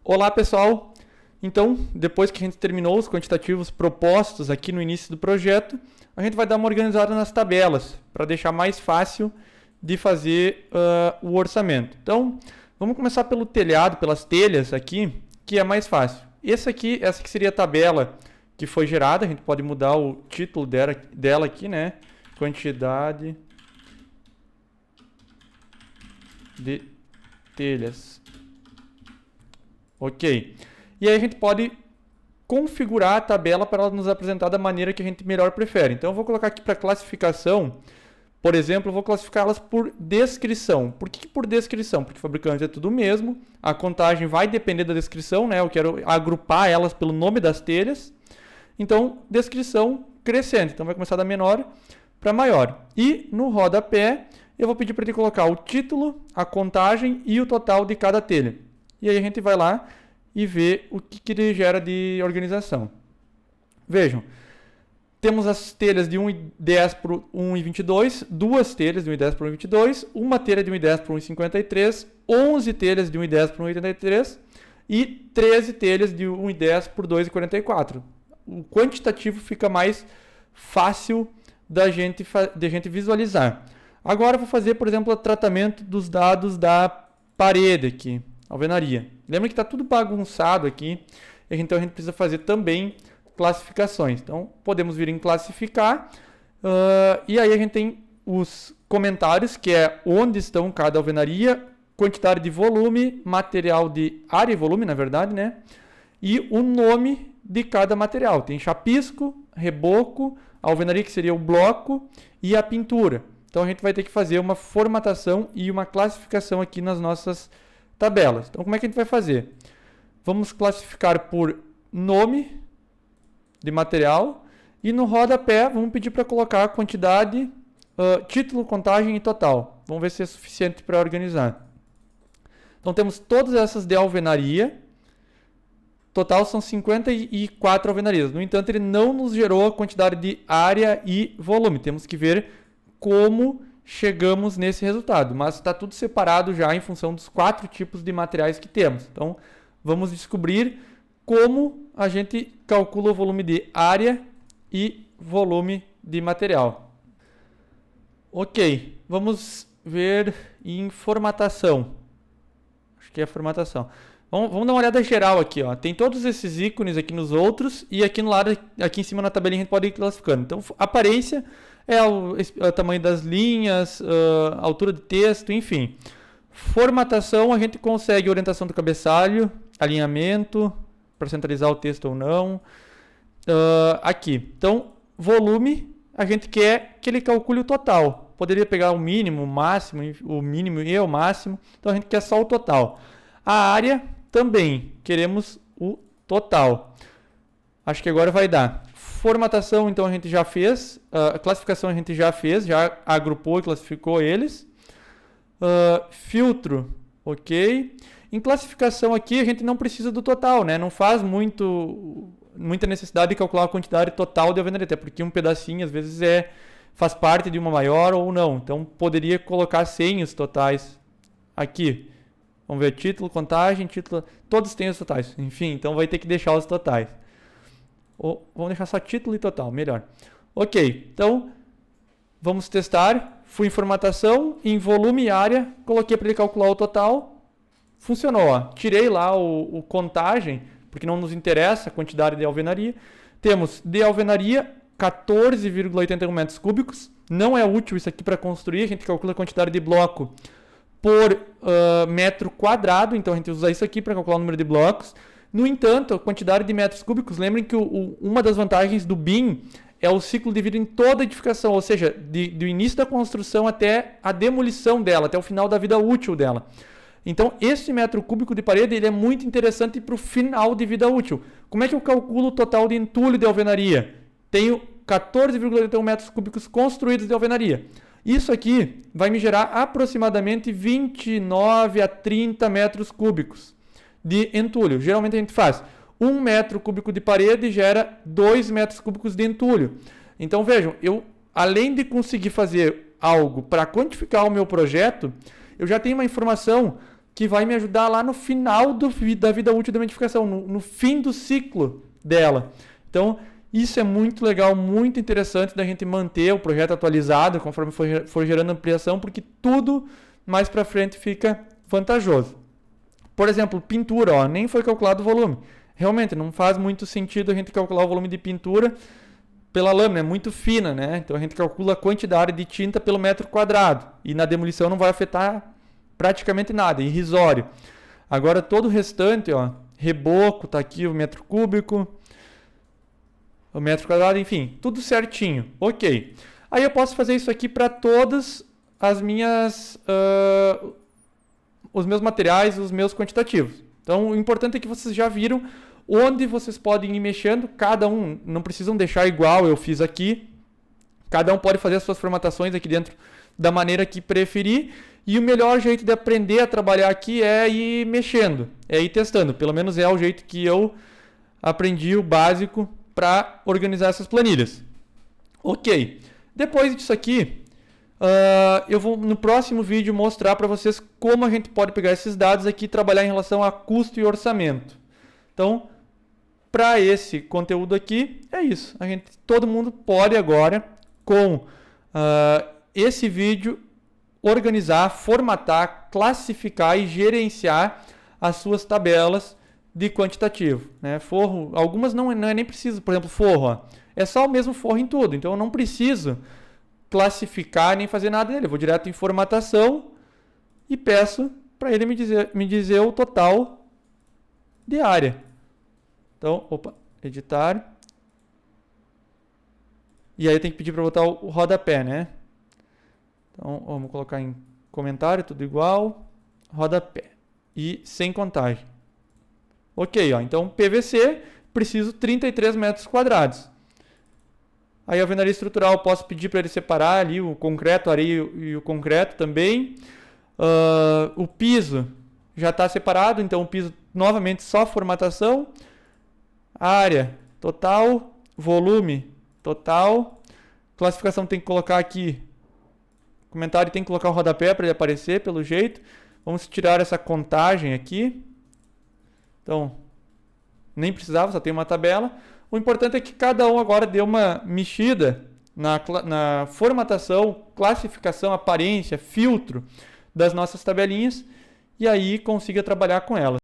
Olá pessoal, então depois que a gente terminou os quantitativos propostos aqui no início do projeto, a gente vai dar uma organizada nas tabelas para deixar mais fácil de fazer o orçamento. Então vamos começar pelo telhado, pelas telhas aqui, que é mais fácil. Essa aqui seria a tabela que foi gerada, a gente pode mudar o título dela aqui, né? Quantidade de telhas. Ok. E aí a gente pode configurar a tabela para ela nos apresentar da maneira que a gente melhor prefere. Então eu vou colocar aqui para classificação, por exemplo, eu vou classificá-las por descrição. Por que por descrição? Porque o fabricante é tudo o mesmo, a contagem vai depender da descrição, né? Eu quero agrupar elas pelo nome das telhas. Então, descrição crescente. Então vai começar da menor para maior. E no rodapé, eu vou pedir para ele colocar o título, a contagem e o total de cada telha. E aí a gente vai lá e vê o que ele gera de organização. Vejam, temos as telhas de 1,10 por 1,22, duas telhas de 1,10 por 1,22, uma telha de 1,10 por 1,53, 11 telhas de 1,10 por 1,83 e 13 telhas de 1,10 por 2,44. O quantitativo fica mais fácil da gente visualizar. Agora eu vou fazer, por exemplo, o tratamento dos dados da parede aqui. Alvenaria. Lembra que está tudo bagunçado aqui, então a gente precisa fazer também classificações. Então podemos vir em classificar e aí a gente tem os comentários, que é onde estão cada alvenaria, quantidade de volume, material de área e volume, na verdade, né? E o nome de cada material. Tem chapisco, reboco, a alvenaria que seria o bloco e a pintura. Então a gente vai ter que fazer uma formatação e uma classificação aqui nas nossas tabelas. Então, como é que a gente vai fazer? Vamos classificar por nome de material e no rodapé vamos pedir para colocar a quantidade, título, contagem e total. Vamos ver se é suficiente para organizar. Então, temos todas essas de alvenaria. Total são 54 alvenarias. No entanto, ele não nos gerou a quantidade de área e volume. Temos que ver como chegamos nesse resultado, mas está tudo separado já em função dos 4 tipos de materiais que temos. Então, vamos descobrir como a gente calcula o volume de área e volume de material. Ok, vamos ver em formatação. Acho que é formatação. Vamos dar uma olhada geral aqui, ó. Tem todos esses ícones aqui nos outros e aqui no lado, aqui em cima na tabelinha a gente pode ir classificando. Então, aparência é o tamanho das linhas, a altura de texto, enfim. Formatação, a gente consegue orientação do cabeçalho, alinhamento, para centralizar o texto ou não. Aqui. Então, volume, a gente quer que ele calcule o total. Poderia pegar o mínimo, o máximo, o mínimo e o máximo. Então, a gente quer só o total. A área, também, queremos o total. Acho que agora vai dar. Formatação, então, a gente já fez. A classificação a gente já fez, já agrupou e classificou eles. Filtro, ok. Em classificação aqui, a gente não precisa do total, né? Não faz muita necessidade de calcular a quantidade total de alvenaria, até porque um pedacinho, às vezes, faz parte de uma maior ou não. Então, poderia colocar sem os totais aqui. Vamos ver, título, contagem, título... Todos têm os totais. Enfim, então vai ter que deixar os totais. Vamos deixar só título e total, melhor. Ok, então vamos testar. Fui em formatação, em volume e área, coloquei para ele calcular o total. Funcionou, ó. Tirei lá o contagem, porque não nos interessa a quantidade de alvenaria. Temos de alvenaria 14,81 metros cúbicos. Não é útil isso aqui para construir, a gente calcula a quantidade de bloco por metro quadrado, então a gente usa isso aqui para calcular o número de blocos. No entanto, a quantidade de metros cúbicos, lembrem que uma das vantagens do BIM é o ciclo de vida em toda a edificação, ou seja, do início da construção até a demolição dela, até o final da vida útil dela. Então, esse metro cúbico de parede ele é muito interessante para o final de vida útil. Como é que eu calculo o total de entulho de alvenaria? Tenho 14,81 metros cúbicos construídos de alvenaria. Isso aqui vai me gerar aproximadamente 29 a 30 metros cúbicos de entulho. Geralmente a gente faz 1 metro cúbico de parede gera 2 metros cúbicos de entulho. Então vejam, eu além de conseguir fazer algo para quantificar o meu projeto, eu já tenho uma informação que vai me ajudar lá no final da vida útil da modificação, no fim do ciclo dela. Então, isso é muito legal, muito interessante da gente manter o projeto atualizado conforme for gerando ampliação, porque tudo mais para frente fica vantajoso. Por exemplo, pintura, ó, nem foi calculado o volume. Realmente, não faz muito sentido a gente calcular o volume de pintura pela lâmina, é muito fina, né? Então a gente calcula a quantidade de tinta pelo metro quadrado. E na demolição não vai afetar praticamente nada, é irrisório. Agora todo o restante, ó, reboco, tá aqui o metro cúbico, o metro quadrado, enfim, tudo certinho. Ok. Aí eu posso fazer isso aqui para todas as minhas... os meus materiais, os meus quantitativos. Então o importante é que vocês já viram onde vocês podem ir mexendo, cada um, não precisam deixar igual eu fiz aqui, cada um pode fazer as suas formatações aqui dentro da maneira que preferir, e o melhor jeito de aprender a trabalhar aqui é ir mexendo, é ir testando, pelo menos é o jeito que eu aprendi o básico para organizar essas planilhas. Ok, depois disso aqui, eu vou no próximo vídeo mostrar para vocês como a gente pode pegar esses dados aqui e trabalhar em relação a custo e orçamento. Então, para esse conteúdo aqui, é isso. Todo mundo pode agora, com esse vídeo, organizar, formatar, classificar e gerenciar as suas tabelas de quantitativo. Né? Forro, algumas não é nem preciso, por exemplo, forro. Ó, é só o mesmo forro em tudo, então eu não preciso classificar nem fazer nada nele. Eu vou direto em formatação e peço para ele me dizer o total de área. Então, editar. E aí eu tenho que pedir para botar o rodapé, né? Então, vamos colocar em comentário, tudo igual, rodapé. E sem contagem. Ok, ó, então PVC, preciso 33 metros quadrados. Aí a alvenaria estrutural, eu posso pedir para ele separar ali o concreto, a areia e o concreto também. O piso já está separado, então o piso novamente só formatação. Área total, volume total. Classificação tem que colocar aqui. Comentário tem que colocar o rodapé para ele aparecer, pelo jeito. Vamos tirar essa contagem aqui. Então, nem precisava, só tem uma tabela. O importante é que cada um agora dê uma mexida na formatação, classificação, aparência, filtro das nossas tabelinhas e aí consiga trabalhar com elas.